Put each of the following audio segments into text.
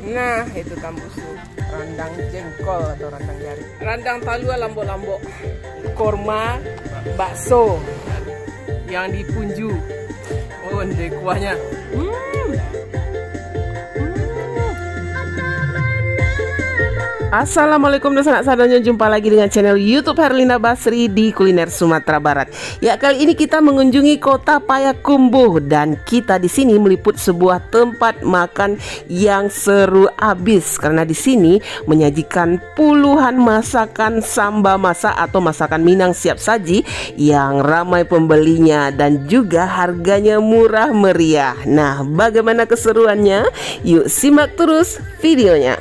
Nah, itu tambusu. Randang jengkol atau randang jari. Randang talua lambok-lambok. Korma, bakso yang dipunju. Oh, ini kuahnya. Assalamualaikum dan sanak sadanya, jumpa lagi dengan channel YouTube Herlina Basri di Kuliner Sumatera Barat. Ya, kali ini kita mengunjungi kota Payakumbuh dan kita di sini meliput sebuah tempat makan yang seru abis karena di sini menyajikan puluhan masakan samba masak atau masakan Minang siap saji yang ramai pembelinya dan juga harganya murah meriah. Nah, bagaimana keseruannya? Yuk simak terus videonya.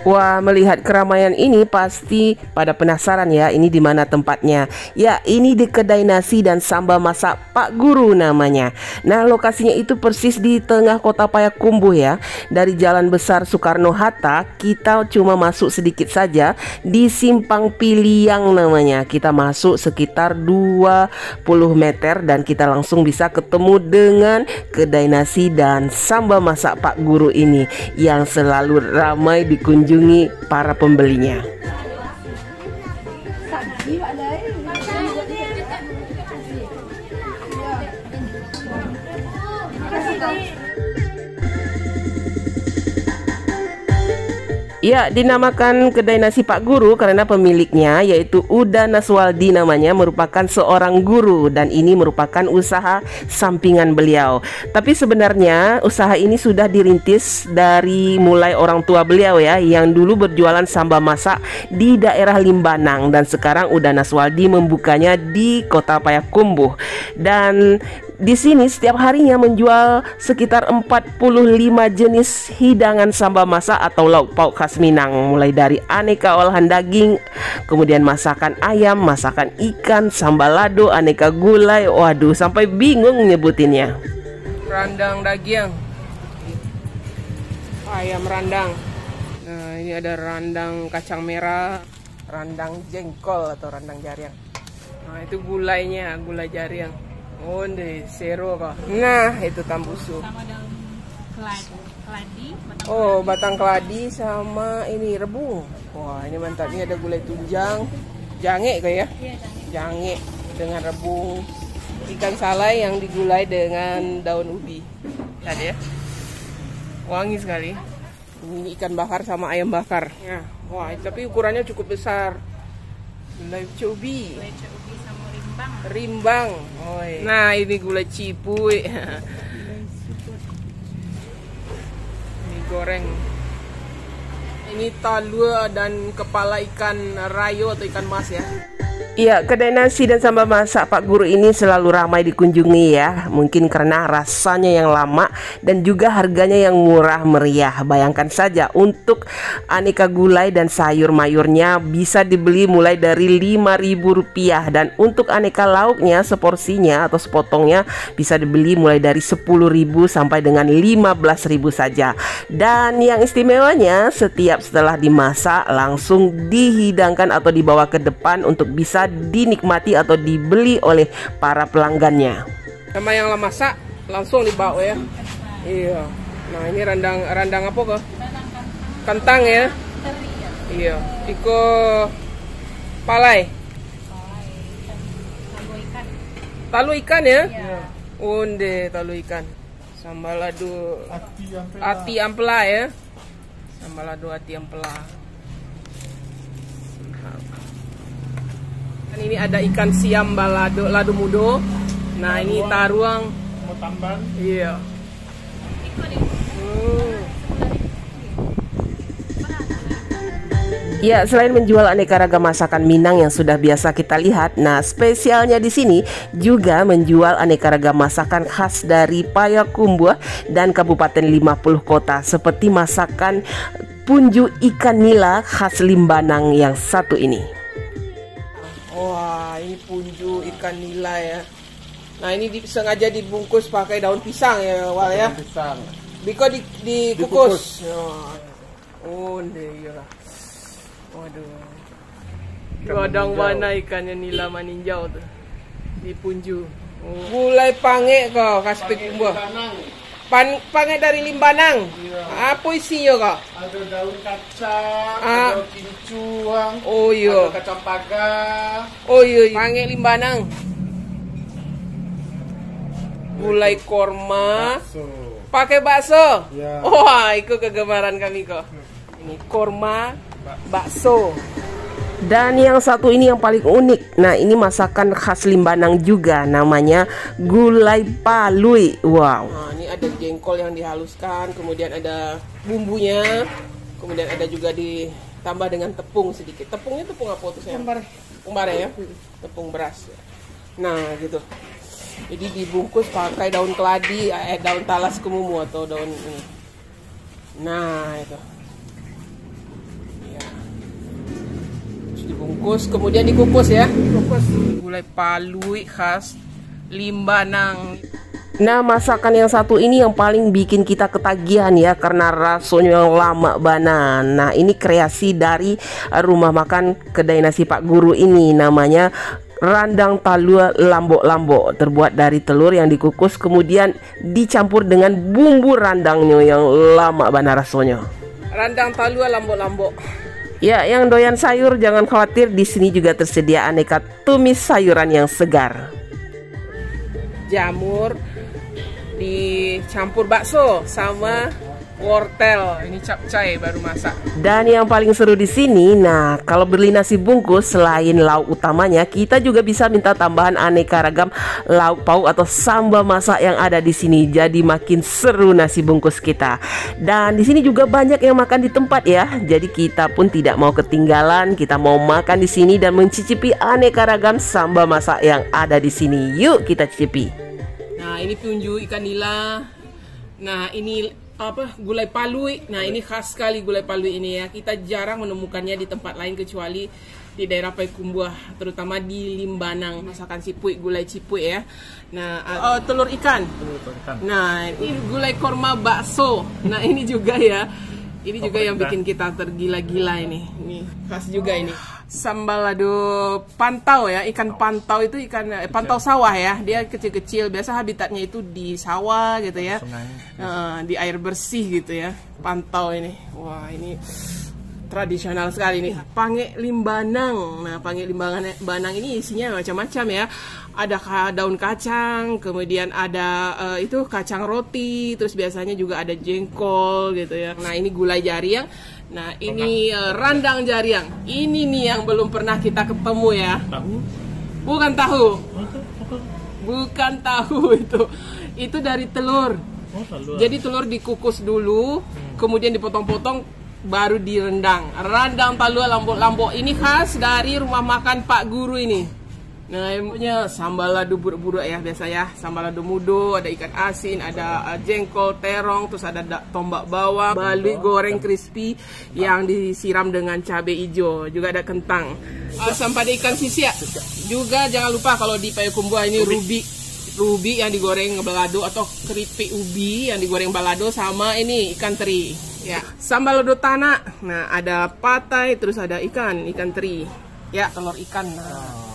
Wah, melihat keramaian ini pasti pada penasaran ya, ini di mana tempatnya? Ya, ini di kedai nasi dan samba masak Pak Guru namanya. Nah, lokasinya itu persis di tengah kota Payakumbuh ya. Dari Jalan Besar Soekarno-Hatta, kita cuma masuk sedikit saja di Simpang Piliang namanya. Kita masuk sekitar 20 meter dan kita langsung bisa ketemu dengan kedai nasi dan samba masak Pak Guru ini yang selalu ramai dikunjungi para pembelinya. Ya, dinamakan kedai nasi Pak Guru karena pemiliknya yaitu Uda Naswaldi namanya, merupakan seorang guru dan ini merupakan usaha sampingan beliau. Tapi sebenarnya usaha ini sudah dirintis dari mulai orang tua beliau ya, yang dulu berjualan samba masak di daerah Limbanang dan sekarang Uda Naswaldi membukanya di kota Payakumbuh. Dan di sini setiap harinya menjual sekitar 45 jenis hidangan samba masak atau lauk pauk khas Minang, mulai dari aneka olahan daging, kemudian masakan ayam, masakan ikan, sambal lado, aneka gulai. Waduh, sampai bingung nyebutinnya. Randang daging, ayam randang. Nah, ini ada randang kacang merah, randang jengkol atau randang jariang. Nah, itu gulainya, gulai jariang. Oh, deh, sero kok. Nah, itu tambusu. Sama daun keladi, oh, batang keladi sama ini rebung. Wah, ini mantap. Ini ada gulai tunjang, jange kok ya? Iya, jange dengan rebung. Ikan salai yang digulai dengan daun ubi. Ada ya? Wangi sekali. Ini ikan bakar sama ayam bakar. Ya, wah, tapi ukurannya cukup besar. Gulai ubi. Rimbang. Oh, nah, ini gulai cipuy. Ini goreng. Ini talua dan kepala ikan rayo atau ikan mas ya. Iya, kedai nasi dan samba masak Pak Guru ini selalu ramai dikunjungi ya. Mungkin karena rasanya yang lama dan juga harganya yang murah meriah. Bayangkan saja, untuk aneka gulai dan sayur mayurnya bisa dibeli mulai dari Rp5.000 dan untuk aneka lauknya seporsinya atau sepotongnya bisa dibeli mulai dari Rp10.000 sampai dengan Rp15.000 saja. Dan yang istimewanya, setiap setelah dimasak langsung dihidangkan atau dibawa ke depan untuk bisa dinikmati atau dibeli oleh para pelanggannya. Sama yang lama masak langsung dibawa ya. Iya. Nah, ini randang apa kok? Kentang ya. Iya. Iko palai. Talu ikan ya? Onde talu ikan. Sambal lado ati ampela ya. Sambal lado ati ampela. Ini ada ikan siam balado, lado mudo. Nah, ini taruang. Mau tamban? Iya. Ya, selain menjual aneka ragam masakan Minang yang sudah biasa kita lihat, nah spesialnya di sini juga menjual aneka ragam masakan khas dari Payakumbuh dan Kabupaten 50 Kota seperti masakan punju ikan nila khas Limbanang yang satu ini. Wah, ini punju ikan nila ya. Nah, ini sengaja dibungkus pakai daun pisang ya, Wal ya. Daun pisang. Biko dikukus. Oh, iyalah. Waduh. Kadang mana ikannya nila maninjau tuh. Dipunju. Gulai pange kok khas Payakumbuh. Pange dari Limbanang. Iya. Apa isinya kok? Ada daun kacang, ada kincuang, oh iya, ada kacang pagar. Oh iya, pange Limbanang. Gulai korma. Pakai bakso. Ya. Wah, itu kegemaran kami kok. Ini korma, bakso. Dan yang satu ini yang paling unik. Nah, ini masakan khas Limbanang juga, namanya gulai palui. Wow. Nah, ini ada jengkol yang dihaluskan, kemudian ada bumbunya, kemudian ada juga ditambah dengan tepung sedikit. Tepungnya tepung apa tuh saya? Tepung bare ya, tepung beras. Nah, gitu. Jadi dibungkus pakai daun keladi, daun talas kemumu atau daun ini. Nah, itu. Ya. Terus dibungkus, kemudian dikukus ya. Dikukus. Gulai palui khas Limbanang. Nah, masakan yang satu ini yang paling bikin kita ketagihan ya, karena rasanya yang lama banget. Nah, ini kreasi dari rumah makan kedai nasi Pak Guru ini, namanya Randang Talua Lambok-Lambok. Terbuat dari telur yang dikukus kemudian dicampur dengan bumbu randangnya yang lama banget rasanya. Randang Talua Lambok-Lambok. Ya, yang doyan sayur jangan khawatir, di sini juga tersedia aneka tumis sayuran yang segar. Jamur dicampur bakso sama wortel. Ini capcay baru masak. Dan yang paling seru di sini, nah, kalau beli nasi bungkus selain lauk utamanya, kita juga bisa minta tambahan aneka ragam lauk pauk atau sambal masak yang ada di sini. Jadi makin seru nasi bungkus kita. Dan di sini juga banyak yang makan di tempat ya. Jadi kita pun tidak mau ketinggalan. Kita mau makan di sini dan mencicipi aneka ragam sambal masak yang ada di sini. Yuk kita cicipi. Nah, ini punju ikan nila. Nah, ini apa, gulai palui. Nah, ini khas sekali gulai palui ini ya. Kita jarang menemukannya di tempat lain kecuali di daerah Payakumbuh, terutama di Limbanang. Masakan cipui, gulai cipui ya. Nah, telur ikan. Nah, ini gulai korma bakso. Nah, ini juga ya. Ini juga yang bikin kita tergila-gila ini. Ini khas juga ini. Sambal lado pantau ya, ikan pantau itu ikan pantau sawah ya, dia kecil-kecil, biasa habitatnya itu di sawah gitu ya, di air bersih gitu ya, pantau ini. Wah, ini tradisional sekali nih. Pange Limbanang. Nah, pange Limbanang ini isinya macam-macam ya. Ada daun kacang, kemudian ada itu kacang roti, terus biasanya juga ada jengkol gitu ya. Nah, ini gulai jariang. Nah, ini randang jariang. Ini nih yang belum pernah kita ketemu ya. Tahu? Bukan tahu. Bukan tahu itu. Itu dari telur. Jadi telur dikukus dulu, kemudian dipotong-potong, baru direndang. Randang Talua Lambok-Lambok ini khas dari rumah makan Pak Guru ini. Nah, punya sambal lado buruk-buruk ya biasa ya. Sambal lado mudo, ada ikan asin, ada jengkol, terong, terus ada tombak bawang, balui goreng crispy yang disiram dengan cabai hijau. Juga ada kentang. Asam pada ikan sisia. Juga jangan lupa kalau di Payakumbuh ini rubi yang digoreng balado atau keripik ubi yang digoreng balado, sama ini ikan teri. Ya, sambal lado tanah. Nah, ada patai, terus ada ikan teri. Ya, telur ikan. Nah,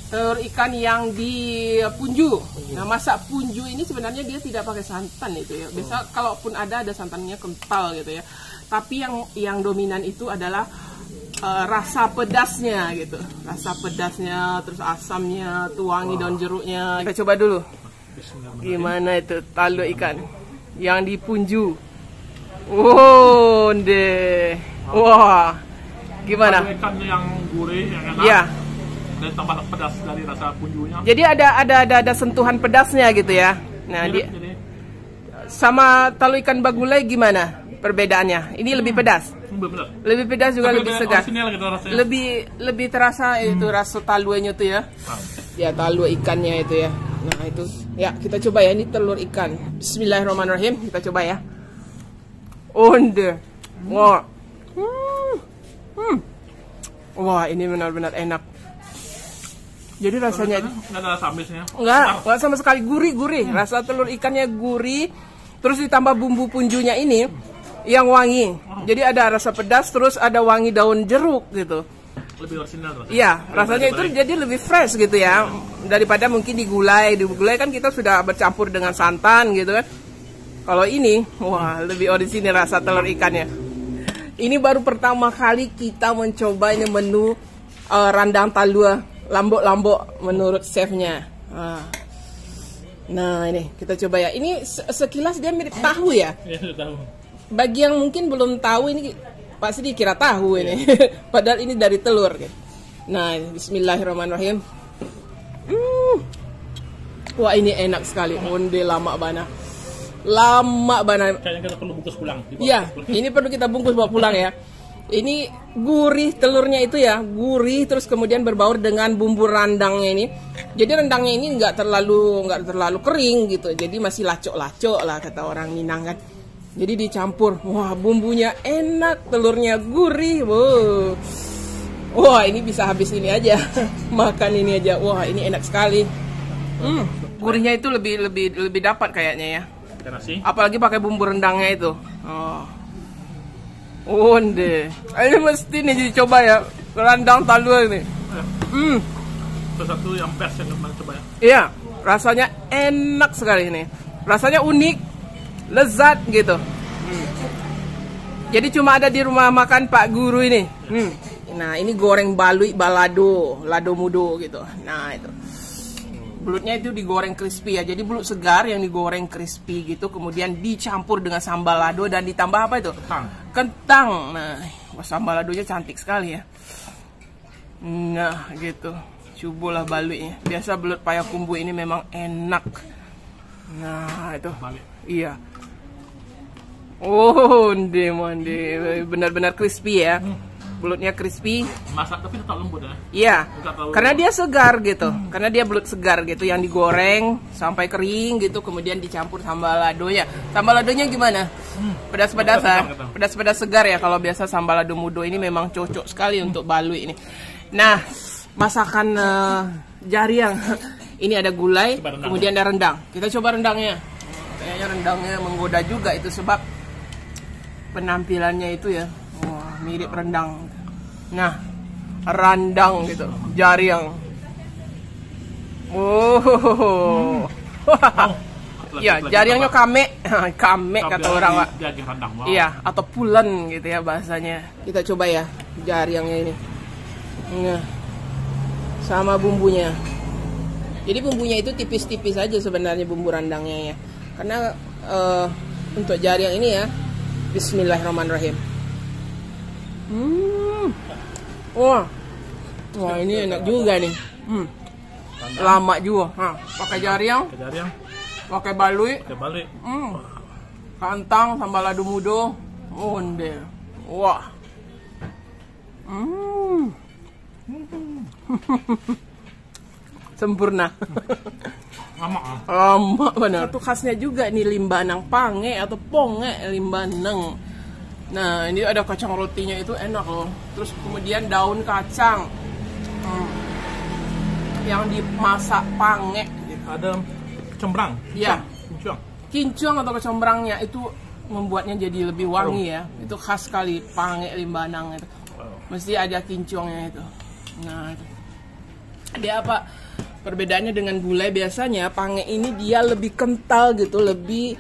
telur ikan yang dipunju. Nah, masak punju ini sebenarnya dia tidak pakai santan itu ya. Biasa kalaupun ada santannya kental gitu ya. Tapi yang dominan itu adalah rasa pedasnya gitu. Rasa pedasnya, terus asamnya, tuangi daun jeruknya. Kita coba dulu. Gimana itu taluk ikan yang dipunju. Oh, deh. Wah. Gimana? Ikan yang gurih, yang enak. Ya. Dan tambah pedas dari rasa punjunya. Jadi ada sentuhan pedasnya gitu ya. Nah, dia sama talu ikan bagulai gimana perbedaannya? Ini lebih pedas. Lebih pedas juga, lebih segar. Lebih terasa itu rasa talunya tuh ya. Ya, talu ikannya itu ya. Nah, itu. Ya, kita coba ya, ini telur ikan. Bismillahirrahmanirrahim. Kita coba ya. Onde. Wah. Wah, ini benar-benar enak. Jadi rasanya nggak ada rasa amisnya. Nggak sama sekali, gurih. Rasa telur ikannya gurih, terus ditambah bumbu punjunya ini yang wangi. Jadi ada rasa pedas, terus ada wangi daun jeruk gitu. lebih original rasanya. Iya, rasanya itu jadi lebih fresh gitu ya. Daripada mungkin digulai. Digulai kan kita sudah bercampur dengan santan gitu kan. Kalau ini, wah lebih orisinil rasa telur ikannya. Ini baru pertama kali kita mencoba ini menu rendang talua lambok-lambok menurut chefnya. Nah ini kita coba ya. Ini sekilas dia mirip tahu ya. Iya, tahu. Bagi yang mungkin belum tahu ini pasti dikira tahu ini. Padahal ini dari telur. Nah, bismillahirrahmanirrahim. Wah, ini enak sekali. Onde lama banget. Lama banget. Kayaknya kita perlu bungkus pulang. Iya, ini perlu kita bungkus bawa pulang ya. Ini gurih telurnya itu ya, gurih terus kemudian berbaur dengan bumbu rendangnya ini. Jadi rendangnya ini nggak terlalu kering gitu. Jadi masih lacok-lacok lah kata orang Minang kan. Jadi dicampur, wah bumbunya enak, telurnya gurih, wow. Wah ini bisa habis ini aja, makan ini aja, wah ini enak sekali. Gurihnya itu lebih dapat kayaknya ya. Nasi. Apalagi pakai bumbu rendangnya itu. Onde, ini mesti nih dicoba ya, rendang talua ini. Satu yang best yang kemarin coba ya. Iya, rasanya enak sekali ini, rasanya unik. Lezat gitu. Jadi cuma ada di rumah makan Pak Guru ini. Nah ini goreng balui balado, lado mudo gitu. Nah itu belutnya itu digoreng crispy ya. Jadi belut segar yang digoreng crispy gitu. Kemudian dicampur dengan sambal lado dan ditambah apa itu? Kentang. Nah sambal ladonya cantik sekali ya. Nah gitu. Cobalah baluinya. Biasa belut payakumbuh ini memang enak. Nah itu. Iya. Oh, mande, benar-benar crispy ya. Belutnya crispy. Masak tapi tetap lembut ya. Iya. Karena dia segar gitu. Karena dia belut segar gitu yang digoreng sampai kering gitu kemudian dicampur sambal ladonya. Sambal ladonya gimana? Pedas-pedasan. Pedas-pedas segar ya. Kalau biasa sambal lado mudo ini memang cocok sekali untuk balui ini. Nah, masakan jariang. Ini ada gulai, kemudian ada rendang. Kita coba rendangnya. Kayaknya rendangnya menggoda juga itu sebab penampilannya itu ya, wah mirip rendang. Nah, rendang gitu, jariang. Oh, ya jariangnya kame, kame kata orang Pak. Iya, atau pulen gitu ya bahasanya. Kita coba ya jariangnya ini. Nah, sama bumbunya. Jadi bumbunya itu tipis-tipis aja sebenarnya bumbu rendangnya ya. Karena untuk jariang ini ya, bismillahirrahmanirrahim. Wah ini enak juga nih. Lama juga. Pakai jariang, pakai balui, kantang, sambal lado mudo, onde. Wah. Sempurna. Lama benar. Itu khasnya juga nih limbanang pange atau ponge limbanang. Nah ini ada kacang rotinya itu enak loh. Terus kemudian daun kacang yang dimasak pange. Ada kecombrang. Ya. Kincung atau kecombrangnya itu membuatnya jadi lebih wangi ya. Itu khas sekali pange limbanang itu. Mesti ada kincungnya itu. Nah itu. Dia apa? Perbedaannya dengan gulai biasanya pange ini dia lebih kental gitu, lebih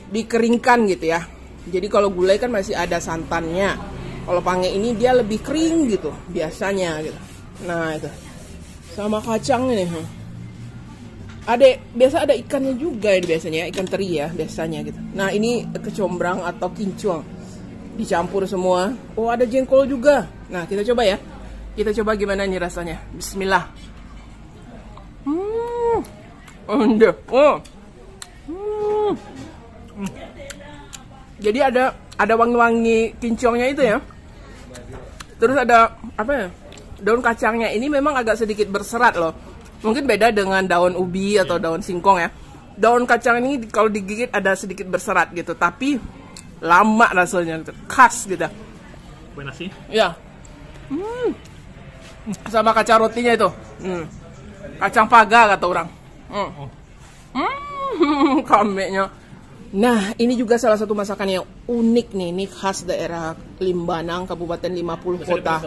dikeringkan gitu ya. Jadi kalau gulai kan masih ada santannya. Kalau pange ini dia lebih kering gitu biasanya gitu. Nah itu. Sama kacang ini. Biasa ada ikannya juga ini biasanya, ikan teri ya biasanya gitu. Nah ini kecombrang atau kincung. Dicampur semua. Oh ada jengkol juga. Nah kita coba ya. Kita coba gimana nih rasanya. Bismillah. Jadi ada wangi-wangi kincongnya itu ya. Terus ada apa ya? Daun kacangnya ini memang agak sedikit berserat loh. Mungkin beda dengan daun ubi atau daun singkong ya. Daun kacang ini kalau digigit ada sedikit berserat gitu, tapi lama rasanya, khas gitu. Nasi? Ya. Sama kacang rotinya itu. Kacang paga kata orang. Kamenya. Nah, ini juga salah satu masakan yang unik nih. Ini khas daerah Limbanang, Kabupaten 50 Kota.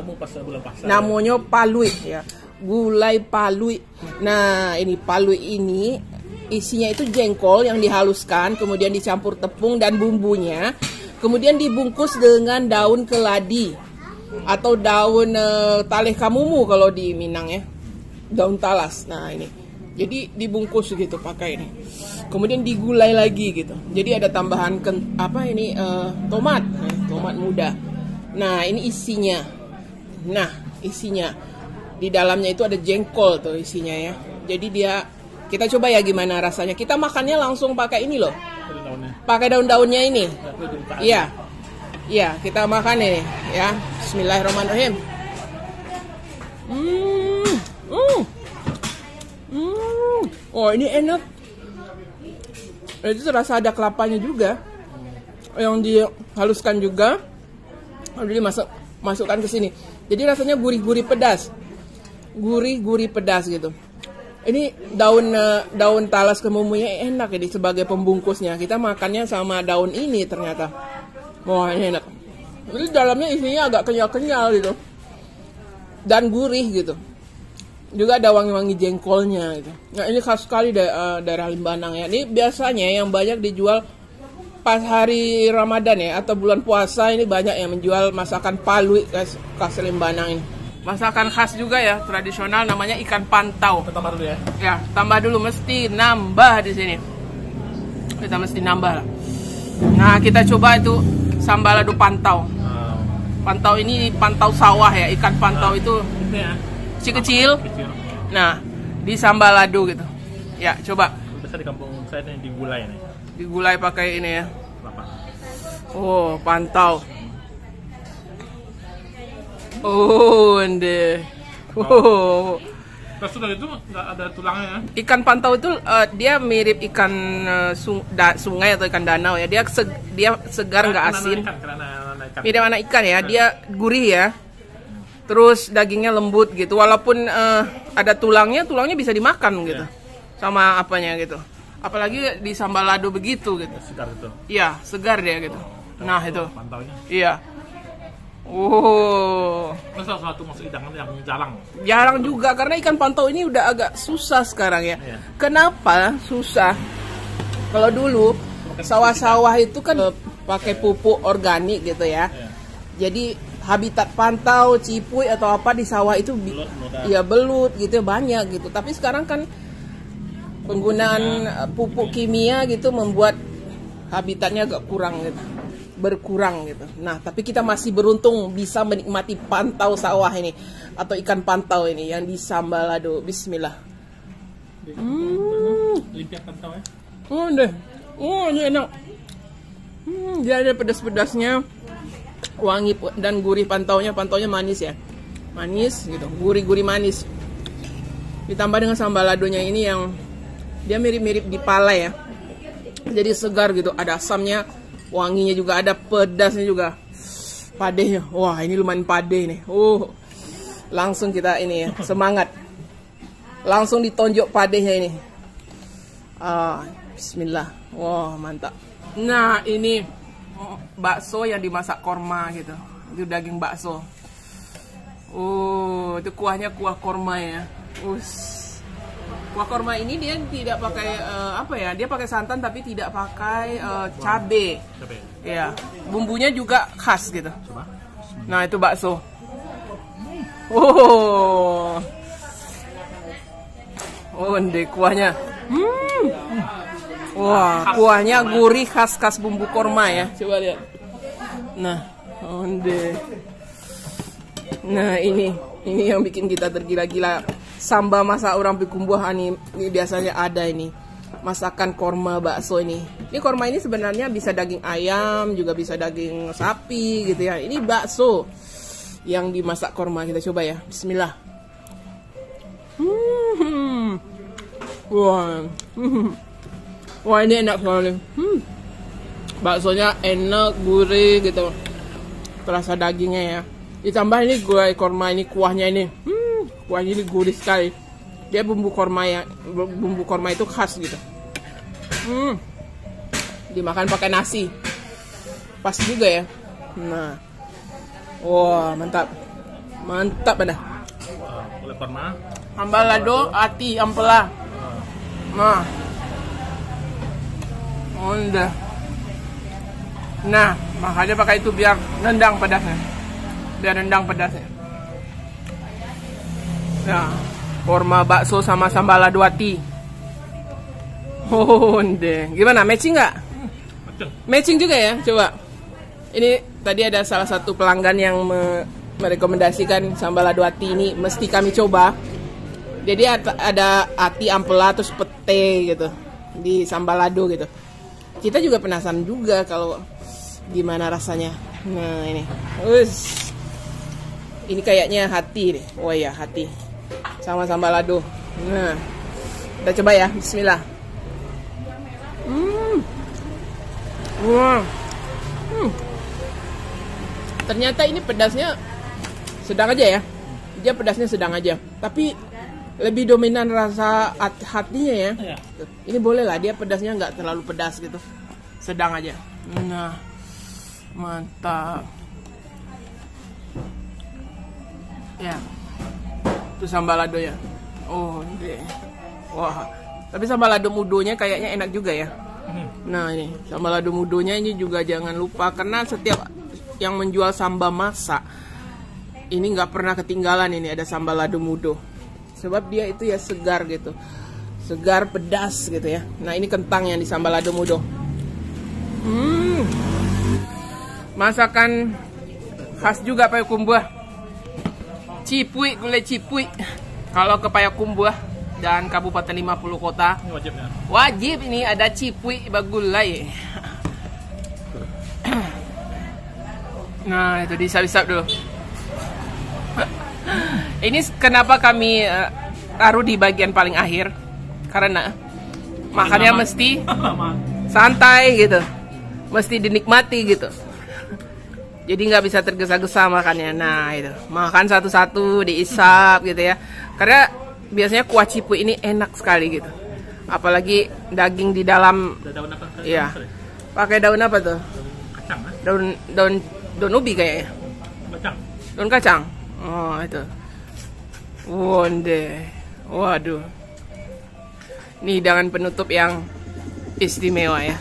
Namanya palui ya. Gulai palui. Nah, ini palui ini isinya itu jengkol yang dihaluskan, kemudian dicampur tepung dan bumbunya. Kemudian dibungkus dengan daun keladi atau daun taleh kamumu kalau di Minang ya. Daun talas. Nah, ini. Jadi dibungkus gitu pakai ini. Kemudian digulai lagi gitu. Jadi ada tambahan tomat, tomat muda. Nah, ini isinya. Nah, isinya di dalamnya itu ada jengkol tuh isinya ya. Jadi kita coba ya gimana rasanya. Kita makannya langsung pakai ini loh. Pakai daun-daunnya ini. Iya. Iya, kita makan ini ya. Bismillahirrahmanirrahim. Oh, ini enak. Itu terasa ada kelapanya juga. Yang dihaluskan juga. Lalu dimasukkan ke sini. Jadi rasanya gurih-gurih pedas. Gurih-gurih pedas gitu. Ini daun talas kemumunya enak ini sebagai pembungkusnya. Kita makannya sama daun ini ternyata. Wah, ini enak. Jadi dalamnya isinya agak kenyal-kenyal gitu. Dan gurih gitu. Juga ada wangi-wangi jengkolnya gitu. Nah, ini khas sekali daerah Limbanang ya. Ini biasanya yang banyak dijual pas hari Ramadan ya atau bulan puasa, ini banyak yang menjual masakan palui khas Limbanang ini. Masakan khas juga ya, tradisional, namanya ikan pantau. Tambah dulu ya. Ya, tambah dulu, mesti nambah di sini. Kita mesti nambah lah. Nah, kita coba itu sambal lado pantau. Pantau ini pantau sawah ya, ikan pantau itu kecil-kecil. Nah, di sambal lado gitu. Ya, coba. Biasa di kampung saya ini digulai nih. Digulai pakai ini ya. Kelapa. Oh, pantau. Oh, ende. Oh. Terus udah itu nggak ada tulangnya. Ikan pantau itu dia mirip ikan sungai atau ikan danau ya. Dia segar, nggak asin. Mirip anak ikan ya. Dia gurih ya. Terus dagingnya lembut gitu. Walaupun ada tulangnya bisa dimakan gitu. Sama apanya gitu. Apalagi di sambal lado begitu gitu. Segar itu. Iya, segar dia gitu. Nah, itu. Pantaunya. Iya. Oh. Masa satu masuk hidangan yang jarang. Jarang juga karena ikan pantau ini udah agak susah sekarang ya. Iya. Kenapa susah? Kalau dulu sawah-sawah itu kan pakai pupuk organik gitu ya. Iya. Jadi habitat pantau, cipuy atau apa di sawah itu belut gitu banyak gitu. Tapi sekarang kan penggunaan pupuk kimia gitu membuat habitatnya agak berkurang gitu. Nah, tapi kita masih beruntung bisa menikmati pantau sawah ini atau ikan pantau ini yang di sambal lado. Bismillah. Limpia pantau ya. Oh, deh. Oh, ini enak. Dia ada pedas-pedasnya. Wangi dan gurih pantaunya manis ya. Manis gitu, gurih-gurih manis. Ditambah dengan sambal ladonya ini yang dia mirip-mirip di pala ya. Jadi segar gitu, ada asamnya, wanginya juga ada, pedasnya juga. Padehnya. Wah, ini lumayan padeh nih. Langsung kita ini ya, semangat. Langsung ditonjok padehnya ini. Bismillah. Wah, mantap. Nah, ini bakso yang dimasak korma gitu. Itu daging bakso. Itu kuahnya kuah korma ya. Kuah korma ini dia tidak pakai dia pakai santan tapi tidak pakai cabe. Ya, bumbunya juga khas gitu. Coba. Nah, itu bakso. Ndek kuahnya. Wah, kuahnya gurih khas bumbu korma ya. Coba lihat. Nah, ndek. Nah, ini yang bikin kita tergila-gila. Samba masak orang pikumbuh ini biasanya ada ini. Masakan korma bakso ini. Ini korma ini sebenarnya bisa daging ayam, juga bisa daging sapi gitu ya. Ini bakso yang dimasak korma. Kita coba ya. Bismillah. Wah, ini enak sekali. Baksonya enak, gurih gitu. Terasa dagingnya ya. Ditambah ini gulai korma ini, kuahnya ini. Kuahnya ini gurih sekali. Dia bumbu korma itu khas gitu. dimakan pakai nasi. Pas juga ya. Nah. Wah, mantap. Mantap dah. Oleh pernah. Sambal lado ati ampela. Nah. Udah. Nah, makanya pakai itu biar nendang pedasnya. Biar nendang pedasnya. Nah, korma bakso sama sambal lado ati. Oh, deh. Gimana? Matching nggak? Matching juga ya? Coba. Ini tadi ada salah satu pelanggan yang merekomendasikan sambal lado ati ini mesti kami coba. Jadi ada ati ampela terus pete gitu di sambal lado gitu. Kita juga penasaran juga kalau gimana rasanya. Nah ini, ini kayaknya hati nih. Oh iya hati sama sambal lado. Nah kita coba ya. Bismillah. Wah. Ternyata ini pedasnya sedang aja ya. Dia pedasnya sedang aja. Tapi lebih dominan rasa hatinya ya. Iya. Ini boleh lah, dia pedasnya nggak terlalu pedas gitu. Sedang aja. Nah, mantap. Ya. Itu sambal lado ya. Oh, deh. Wah. Tapi sambal lado mudonya kayaknya enak juga ya. Nah, ini sambal lado mudonya ini juga jangan lupa karena setiap yang menjual sambal masak ini nggak pernah ketinggalan ini ada sambal lado mudo. Sebab dia itu ya segar gitu. Segar pedas gitu ya. Nah, ini kentang yang di sambal lado mudo. Masakan khas juga Payakumbuh. Cipui, gulai cipui. Kalau ke Payakumbuh dan Kabupaten 50 kota, Ini wajib ya. wajib ini ada cipui bagulai. Nah, itu disap-disap dulu. Ini kenapa kami taruh di bagian paling akhir? Karena makannya mesti santai gitu. Mesti dinikmati gitu. Jadi nggak bisa tergesa-gesa makannya. Nah itu, makan satu-satu, diisap gitu ya. Karena biasanya kuah cipui ini enak sekali gitu. Apalagi daging di dalam. Ada daun apa? Iya. Pakai daun apa tuh? Kacang kan? Daun ubi kayaknya. Kacang. Daun kacang. Oh itu. Wonde. Waduh. Ini hidangan penutup yang istimewa ya.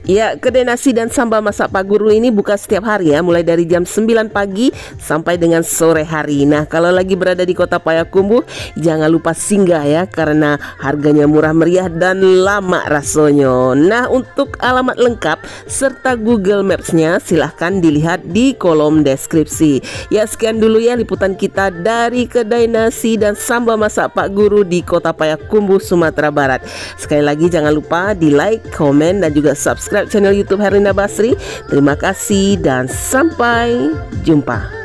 Ya, kedai nasi dan sambal masak Pak Guru ini buka setiap hari ya, mulai dari jam 9 pagi sampai dengan sore hari. Nah, kalau lagi berada di kota Payakumbuh, jangan lupa singgah ya, karena harganya murah meriah dan lama rasanya. Nah, untuk alamat lengkap serta Google Maps-nya silahkan dilihat di kolom deskripsi. Ya, sekian dulu ya liputan kita dari kedai nasi dan sambal masak Pak Guru di kota Payakumbuh, Sumatera Barat. Sekali lagi jangan lupa di like, komen, dan juga subscribe channel YouTube Herlina Basri. Terima kasih dan sampai jumpa.